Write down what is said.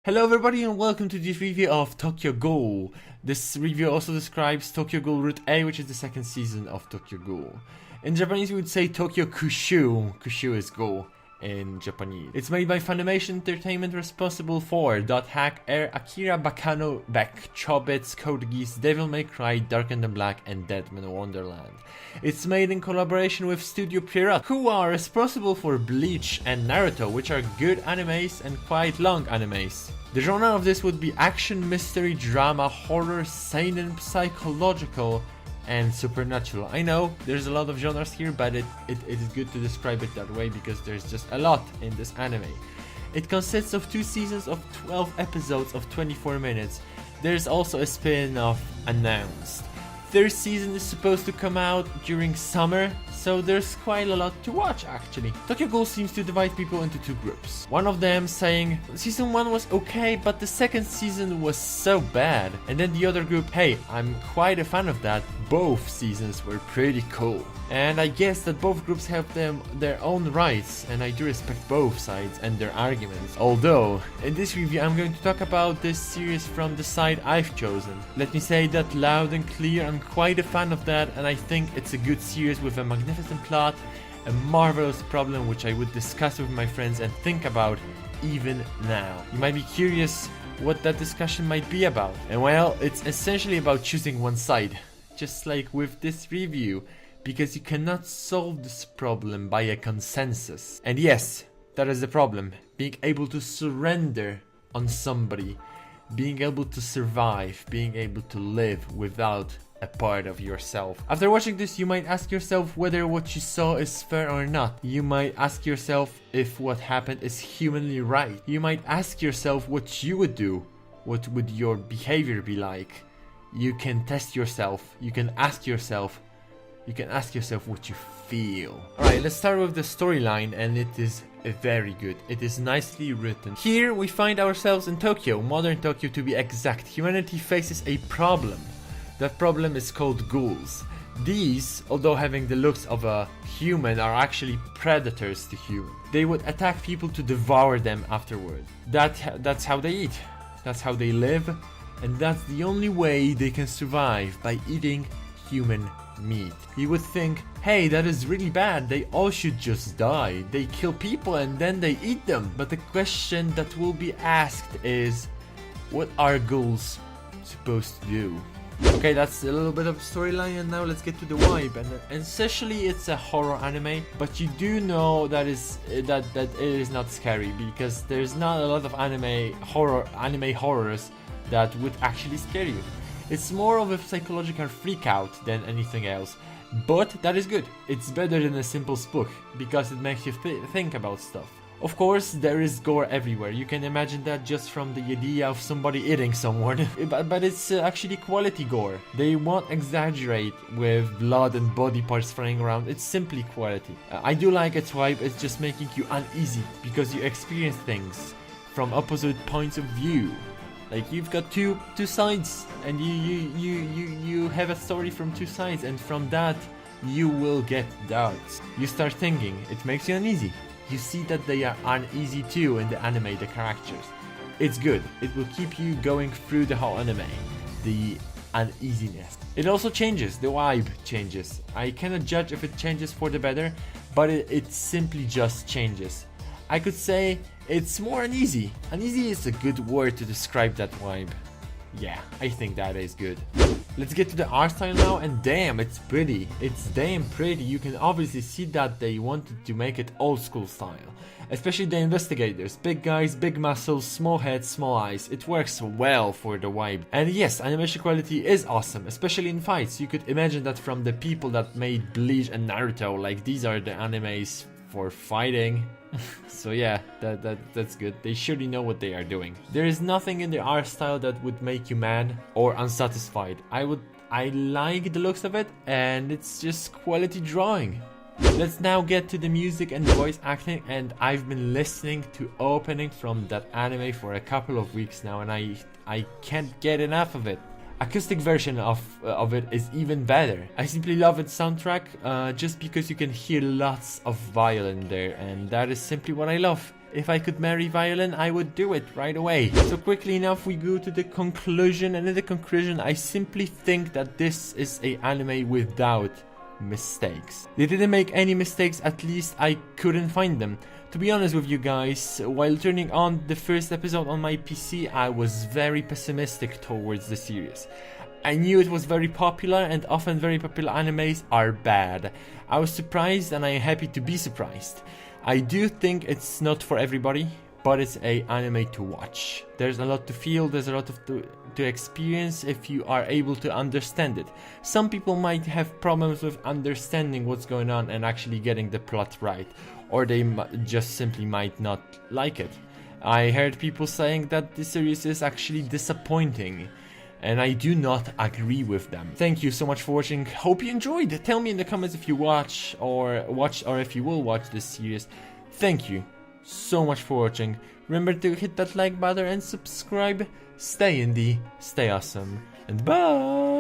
Hello everybody and welcome to this review of Tokyo Ghoul. This review also describes Tokyo Ghoul Route A, which is the second season of Tokyo Ghoul. In Japanese we would say Tokyo Kushu. Kushu is Ghoul in Japanese. It's made by Funimation Entertainment, responsible for Dot Hack, Air, Akira Bakano Beck, Chobits, Code Geass, Devil May Cry, Dark and the Black, and Deadman Wonderland. It's made in collaboration with Studio Pierrot, who are responsible for Bleach and Naruto, which are good animes and quite long animes. The genre of this would be action, mystery, drama, horror, seinen, psychological, and supernatural. I know there's a lot of genres here, but it is good to describe it that way because there's just a lot in this anime. It consists of 2 seasons of 12 episodes of 24 minutes. There's also a spin-off announced. Third season is supposed to come out during summer, so there's quite a lot to watch actually. Tokyo Ghoul seems to divide people into 2 groups. One of them saying, season 1 was okay, but the second season was so bad. And then the other group, hey, I'm quite a fan of that, both seasons were pretty cool. And I guess that both groups have their own rights, and I do respect both sides and their arguments. Although, in this review I'm going to talk about this series from the side I've chosen. Let me say that loud and clear, I'm quite a fan of that, and I think it's a good series with a magnificent plot, a marvelous problem which I would discuss with my friends and think about even now. You might be curious what that discussion might be about, and well, it's essentially about choosing one side, just like with this review, because you cannot solve this problem by a consensus. And yes, that is the problem, being able to surrender on somebody, being able to survive, being able to live without a part of yourself. After watching this, you might ask yourself whether what you saw is fair or not. You might ask yourself if what happened is humanly right. You might ask yourself what you would do. What would your behavior be like? You can test yourself. You can ask yourself what you feel. Alright, let's start with the storyline, and it is very good. It is nicely written. Here we find ourselves in Tokyo, modern Tokyo to be exact. Humanity faces a problem. That problem is called ghouls. These, although having the looks of a human, are actually predators to humans. They would attack people to devour them afterward. That's how they eat. That's how they live, and that's the only way they can survive, by eating human meat. You would think, hey, that is really bad, they all should just die. They kill people and then they eat them. But the question that will be asked is, what are ghouls supposed to do? Okay, that's a little bit of storyline, and now let's get to the vibe. And essentially it's a horror anime, but you do know that it is not scary, because there's not a lot of anime horrors that would actually scare you. It's more of a psychological freakout than anything else, but that is good. It's better than a simple spook, because it makes you think about stuff. Of course, there is gore everywhere. You can imagine that just from the idea of somebody eating someone. but it's actually quality gore. They won't exaggerate with blood and body parts flying around. It's simply quality. I do like its vibe. It's just making you uneasy, because you experience things from opposite points of view. Like, you've got two sides, and you have a story from 2 sides, and from that you will get doubts. You start thinking, it makes you uneasy. You see that they are uneasy too in the anime, the characters. It's good. It will keep you going through the whole anime. The uneasiness. It also changes. The vibe changes. I cannot judge if it changes for the better, but it simply just changes. I could say it's more uneasy. Uneasy is a good word to describe that vibe. Yeah, I think that is good. Let's get to the art style now, and damn, it's pretty. It's damn pretty. You can obviously see that they wanted to make it old school style. Especially the investigators. Big guys, big muscles, small heads, small eyes. It works well for the vibe. And yes, animation quality is awesome, especially in fights. You could imagine that from the people that made Bleach and Naruto. Like, these are the animes for fighting. So yeah, that's good. They surely know what they are doing. There is nothing in the art style that would make you mad or unsatisfied. I like the looks of it, and it's just quality drawing. Let's now get to the music and voice acting, and I've been listening to opening from that anime for a couple of weeks now, and I can't get enough of it. Acoustic version of it is even better. I simply love its soundtrack, just because you can hear lots of violin there, and that is simply what I love. if I could marry violin, I would do it right away. So quickly enough, we go to the conclusion, and in the conclusion, I simply think that this is an anime without mistakes. They didn't make any mistakes, at least I couldn't find them. To be honest with you guys, while turning on the first episode on my PC, I was very pessimistic towards the series. I knew it was very popular, and often very popular animes are bad. I was surprised, and I am happy to be surprised. I do think it's not for everybody, but it's an anime to watch. There's a lot to feel, there's a lot to experience if you are able to understand it. Some people might have problems with understanding what's going on and actually getting the plot right, or they just simply might not like it. I heard people saying that the series is actually disappointing, and I do not agree with them. Thank you so much for watching. Hope you enjoyed. Tell me in the comments if you watch or if you will watch this series. Thank you so much for watching. Remember to hit that like button and subscribe. Stay indie, stay awesome, and bye!